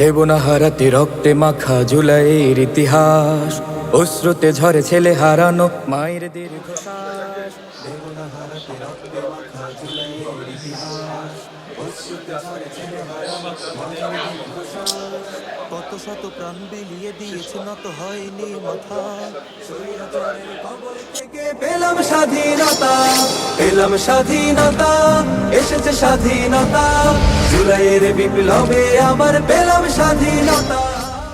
দেব না হারাতে রক্তে মাখা জুলাইয়ের ইতিহাস, অশ্রুতে ঝরে ছেলে হারানো মায়ের দীর্ঘশ্বাস। দেব না হারাতে রক্তে মাখা জুলাইয়ের ইতিহাস, অশ্রুতে ঝরে ছেলে হারানো মায়ের দীর্ঘশ্বাস। কত শত প্রাণ বিলিয়ে দিয়েছে নত হয়নি মাথা। স্বৈরাচারের কবল থেকে পেলাম স্বাধীনতা, পেলাম স্বাধীনতা, এসেছে স্বাধীনতা, জুলাইয়ের বিপ্লবে আমার পেলাম স্বাধীনতা।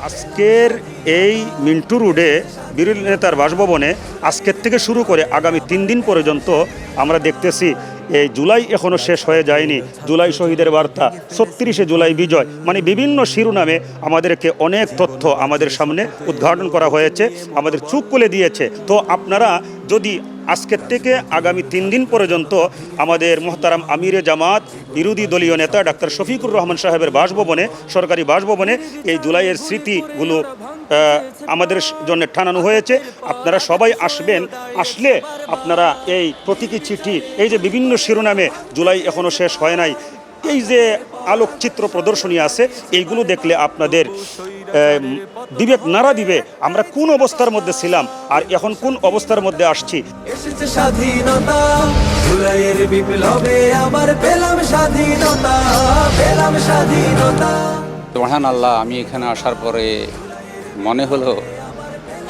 আজকের এই মিন্টু রোডে বিরোধী নেতার বাসভবনে আজকের থেকে শুরু করে আগামী 3 দিন পর্যন্ত আমরা দেখতেছি এই জুলাই এখনও শেষ হয়ে যায়নি। জুলাই শহীদের বার্তা, 36শে জুলাই বিজয়, মানে বিভিন্ন শিরোনামে আমাদেরকে অনেক তথ্য আমাদের সামনে উদ্ঘাটন করা হয়েছে, আমাদের চোখ খুলে দিয়েছে। তো আপনারা যদি আজকের থেকে আগামী 3 দিন পর্যন্ত আমাদের মোহতারাম আমিরে জামাত বিরোধী দলীয় নেতা ডাক্তার শফিকুর রহমান সাহেবের বাসভবনে, সরকারি বাসভবনে এই জুলাইয়ের স্মৃতিগুলো আমাদের জন্য টানানো হয়েছে, আপনারা সবাই আসবেন। আসলে আপনারা এই প্রতীকী চিঠি, এই যে বিভিন্ন শিরোনামে জুলাই এখনও শেষ হয় নাই, এই যে আলোকচিত্র প্রদর্শনী আছে, এইগুলো দেখলে আপনাদের বিবেক নাড়া দিবে আমরা কোন অবস্থার মধ্যে ছিলাম আর এখন কোন অবস্থার মধ্যে আসছি। এসেছে স্বাধীনতা, জুলাইয়ের বিপ্লবে আমার পেলাম স্বাধীনতা, পেলাম স্বাধীনতা। মহান আল্লাহ, আমি এখানে আসার পরে মনে হলো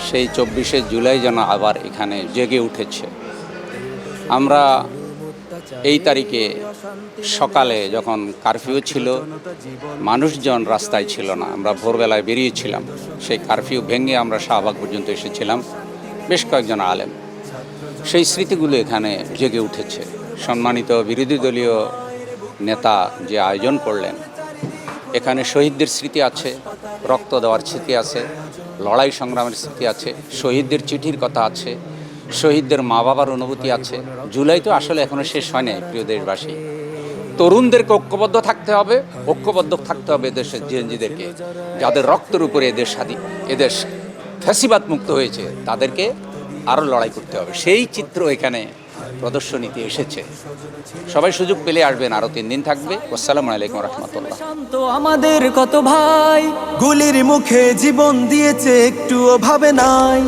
সেই 24শে জুলাই যেন আবার এখানে জেগে উঠেছে। আমরা এই তারিখে সকালে যখন কারফিউ ছিল, মানুষজন রাস্তায় ছিল না, আমরা ভোরবেলায় বেরিয়েছিলাম। সেই কারফিউ ভেঙে আমরা শাহবাগ পর্যন্ত এসেছিলাম, বেশ কয়েকজন আলেম। সেই স্মৃতিগুলো এখানে জেগে উঠেছে। সম্মানিত বিরোধী দলীয় নেতা যে আয়োজন করলেন, এখানে শহীদদের স্মৃতি আছে, রক্ত দেওয়ার স্মৃতি আছে, লড়াই সংগ্রামের স্মৃতি আছে, শহীদদের চিঠির কথা আছে, শহীদদের মা বাবার অনুভূতি আছে। জুলাই তো আসলে এখনও শেষ হয় নাই। প্রিয় দেশবাসী, তরুণদেরকে ঐক্যবদ্ধ থাকতে হবে, ঐক্যবদ্ধ থাকতে হবে এদেশের জেনজিদেরকে, যাদের রক্তের উপরে এদেশ ফ্যাসিবাদ মুক্ত হয়েছে, তাদেরকে আরও লড়াই করতে হবে। সেই চিত্র এখানে প্রদর্শনীতে এসেছে। সবাই সুযোগ পেলে আসবেন, আরও 3 দিন থাকবে। আসসালামু আলাইকুম রহমতুল্লাহ। শান্ত আমাদের কত ভাই, গুলির মুখে জীবন দিয়েছে, একটুও ভাবে নাই।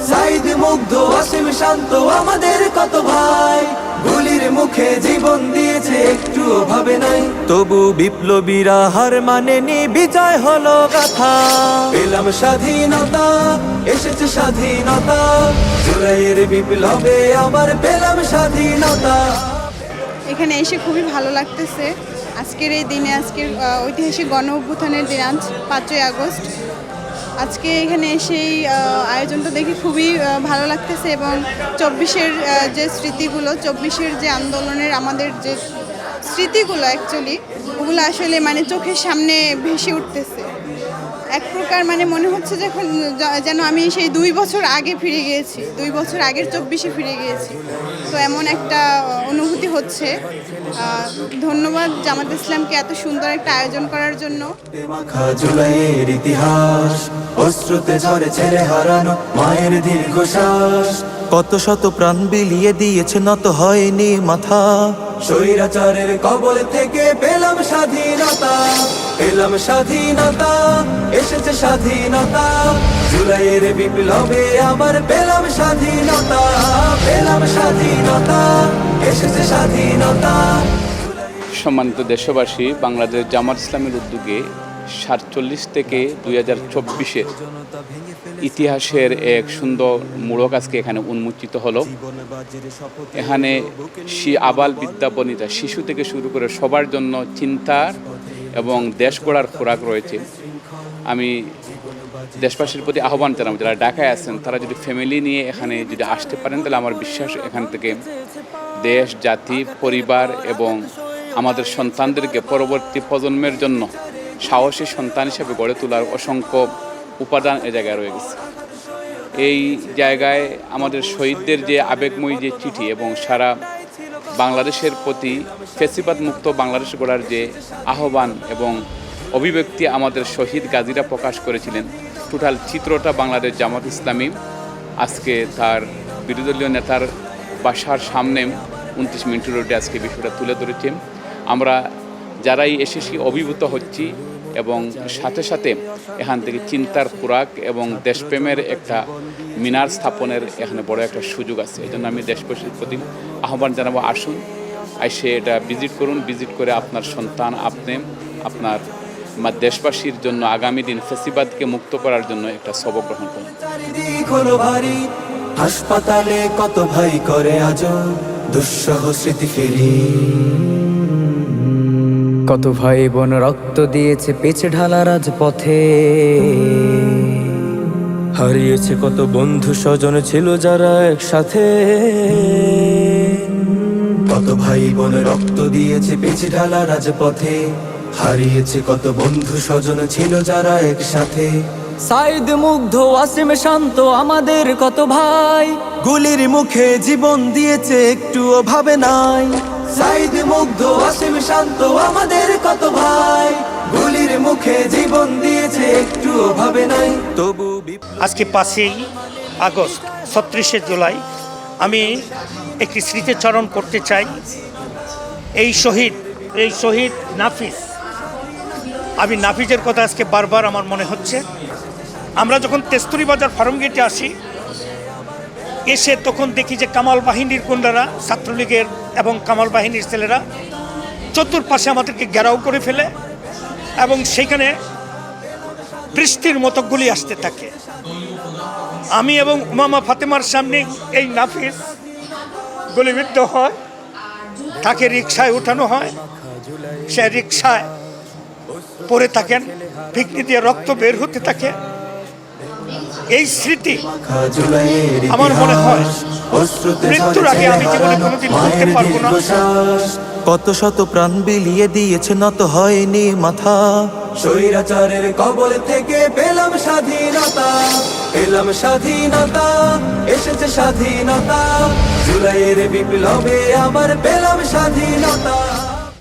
সাইদ মুগ্ধ অসীম শান্ত আমাদের কত ভাই, গুলির মুখে জীবন দিয়েছে, একটু ভাবে নাই। তবু বিপ্লবীরা হার মানেনি, বিজয় হলো গাথা। পেলাম স্বাধীনতা, এসেছে স্বাধীনতা, জুলাইয়ের বিপ্লবে আমার পেলাম স্বাধীনতা। এখানে এসে খুবই ভালো লাগতেছে। আজকের এই দিনে, আজকের ঐতিহাসিক গণ অভ্যুত্থানের দিন, আজ 5ই আগস্ট। আজকে এখানে এসেই আয়োজনটা দেখে খুবই ভালো লাগতেছে এবং 24-এর যে স্মৃতিগুলো, 24-এর যে আন্দোলনের আমাদের যে স্মৃতিগুলো, অ্যাকচুয়ালি ওগুলো আসলে মানে চোখের সামনে ভেসে উঠতেছে। এক প্রকার মানে মনে হচ্ছে যেন আমি সেই 2 বছর আগে ফিরে গিয়েছি, 2 বছর আগের 24-এ ফিরে গিয়েছি। তো এমন একটা অনুভূতি হচ্ছে। ধন্যবাদ জামাত ইসলামকে এত সুন্দর একটা আয়োজন করার জন্য। মাখা জুলাইয়ের ইতিহাস, অশ্রুতে ঝরে ছেলে হারানো মায়ের দীর্ঘশ্বাস। কত শত প্রাণ বিলিয়ে দিয়েছে, নত হয়নি মাথা। স্বৈরাচারের কবল থেকে পেলাম স্বাধীনতা, পেলাম স্বাধীনতা, এসেছে স্বাধীনতা, জুলাইয়ের বিপ্লবে আমার পেলাম স্বাধীনতা, পেলাম স্বাধীনতা, এসেছে স্বাধীনতা। সম্মানিত দেশবাসী, বাংলাদেশ জামাত ইসলামের উদ্যোগে 47 থেকে 2024-এর ইতিহাসের এক সুন্দর মোড়ক আজকে এখানে উন্মোচিত হলো। এখানে আবাল বিদ্যা বনিতা, শিশু থেকে শুরু করে সবার জন্য চিন্তার এবং দেশ গড়ার খোরাক রয়েছে। আমি দেশবাসীর প্রতি আহ্বান জানাবো, যারা ঢাকায় আছেন তারা যদি ফ্যামিলি নিয়ে এখানে যদি আসতে পারেন, তাহলে আমার বিশ্বাস এখান থেকে দেশ, জাতি, পরিবার এবং আমাদের সন্তানদেরকে পরবর্তী প্রজন্মের জন্য সাহসী সন্তান হিসেবে গড়ে তোলার অসংখ্য উপাদান এ জায়গায় রয়ে গেছে। এই জায়গায় আমাদের শহীদদের যে আবেগময়ী যে চিঠি এবং সারা বাংলাদেশের প্রতি ফ্যাসিবাদ মুক্ত বাংলাদেশ গড়ার যে আহ্বান এবং অভিব্যক্তি আমাদের শহীদ গাজীরা প্রকাশ করেছিলেন, টোটাল চিত্রটা বাংলাদেশ জামাত ইসলামী আজকে তার বিরোধী দলীয় নেতার বাসার সামনে 29 মিন্টু রোডে আজকে বিষয়টা তুলে ধরেছে। আমরা যারাই এসেছি অভিভূত হচ্ছি এবং সাথে সাথে এখান থেকে চিন্তার খোরাক এবং দেশপ্রেমের একটা মিনার স্থাপনের এখানে বড় একটা সুযোগ আছে। এই জন্য আমি দেশবাসীর প্রতি আহ্বান জানাবো, আসুন এসে এটা ভিজিট করুন। ভিজিট করে আপনার সন্তান, আপনি আপনার দেশবাসীর জন্য আগামী দিন ফেসিবাদকে মুক্ত করার জন্য একটা সবক গ্রহণ করুন। চারিদিক হলো ভারী, হাসপাতালে কত ভাই করে আজ দুঃসহ স্মৃতি ফেরি। কত ভাই বোন রক্ত দিয়েছে পিছে ঢালা রাজপথে, হারিয়েছে কত বন্ধু স্বজন ছিল যারা একসাথে। কত ভাই বোন রক্ত দিয়েছে পিছে ঢালা রাজপথে, হারিয়েছে কত বন্ধু স্বজন ছিল যারা একসাথে। সাইদ মুগ্ধ ওয়াসিম শান্ত আমাদের কত ভাই, গুলির মুখে জীবন দিয়েছে একটুও ভাবে নাই। সাইদ মুগ্ধ ওয়াসিম শান্ত আমাদের কত ভাই, গুলির মুখে জীবন দিয়েছে একটুও ভাবে নাই। তবু আজকে 5ই আগস্ট 36শে জুলাই আমি একটি স্মৃতিচারণ করতে চাই। এই শহীদ নাফিস, আমি নাফিজের কথা আজকে বারবার আমার মনে হচ্ছে। আমরা যখন তেস্তুরি বাজার ফার্ম গেটে আসি, এসে তখন দেখি যে কামাল বাহিনীর গুন্ডারা, ছাত্রলীগের এবং কামাল বাহিনীর ছেলেরা চতুর্পাশে আমাদেরকে ঘেরাও করে ফেলে এবং সেখানে বৃষ্টির মতো গুলি আসতে থাকে। আমি এবং উমামা ফাতেমার সামনে এই নাফিস গুলিবিদ্ধ হয়, তাকে রিকশায় উঠানো হয়, সে রিকশায় পড়ে থাকেন, ভিকনি দিয়ে রক্ত বের হতে থাকে। এই স্মৃতি আমার মনে হয় মৃত্যুর আগে আমি জীবনে কোনোদিন ভুলতে পারবো না। কত শত প্রাণ বিলিয়ে দিয়েছে, নত হয়নি মাথা। স্বৈরাচারের কবল থেকে পেলাম স্বাধীনতা, পেলাম স্বাধীনতা, এসেছে স্বাধীনতা। জুলাইয়ের বিপ্লবে আবার পেলাম স্বাধীনতা।